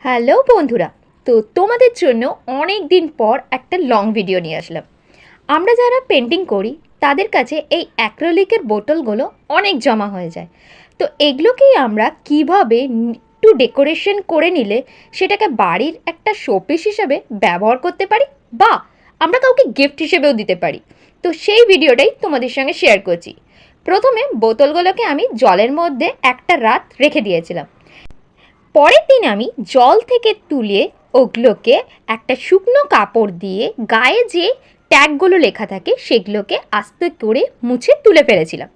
Hello বন্ধুরা, তো তোমাদের জন্য অনেক দিন পর একটা লং ভিডিও নিয়ে আসলাম। আমরা যারা পেন্টিং করি তাদের কাছে এই অ্যাক্রিলিকের বোতলগুলো অনেক জমা হয়ে যায়। তো এগুলোকেই আমরা কিভাবে একটু ডেকোরেশন করে নিলে সেটাকে বাড়ির একটা শোপিস হিসেবে ব্যবহার করতে পারি, বা আমরা কাউকে গিফট হিসেবেও দিতে পারি। তো সেই ভিডিওটাই তোমাদের সঙ্গে শেয়ার করছি। প্রথমে বোতলগুলোকে আমি জলের মধ্যে একটা রাত রেখে দিয়েছিলাম। পরের দিন আমি জল থেকে তুলে ওগুলোকে একটা শুকনো কাপড় দিয়ে গায়ে যে ট্যাগগুলো লেখা থাকে সেগুলোকে আস্তে করে মুছে তুলে ফেলেছিলাম।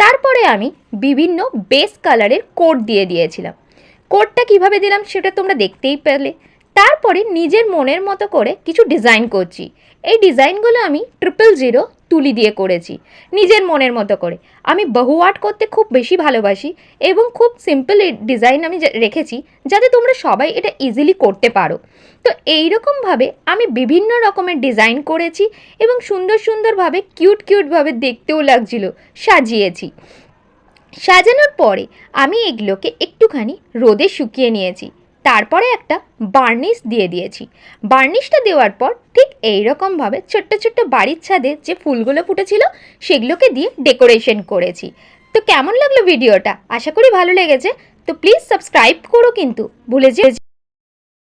তারপরে আমি বিভিন্ন বেস কালারের কোট দিয়ে দিয়েছিলাম। কোটটা কিভাবে দিলাম সেটা তোমরা দেখতেই পেলে। তারপরে নিজের মনের মতো করে কিছু ডিজাইন করছি। এই ডিজাইনগুলো আমি 000 তুলি দিয়ে করেছি নিজের মনের মতো করে। আমি বহু আর্ট করতে খুব বেশি ভালোবাসি এবং খুব সিম্পল ডিজাইন আমি রেখেছি যাতে তোমরা সবাই এটা ইজিলি করতে পারো। তো এইরকমভাবে আমি বিভিন্ন রকমের ডিজাইন করেছি এবং সুন্দর সুন্দরভাবে কিউটভাবে দেখতেও লাগছিল সাজিয়েছি। সাজানোর পরে আমি এগুলোকে একটুখানি রোদে শুকিয়ে নিয়েছি। তারপরে একটা বার্নিশ দিয়ে দিয়েছি। বার্নিশটা দেওয়ার পর ঠিক এইরকমভাবে ছোট্ট ছোট্ট বাড়ির ছাদে যে ফুলগুলো ফুটেছিল সেগুলোকে দিয়ে ডেকোরেশন করেছি। তো কেমন লাগলো ভিডিওটা? আশা করি ভালো লেগেছে। তো প্লিজ সাবস্ক্রাইব করো কিন্তু ভুলে যেও।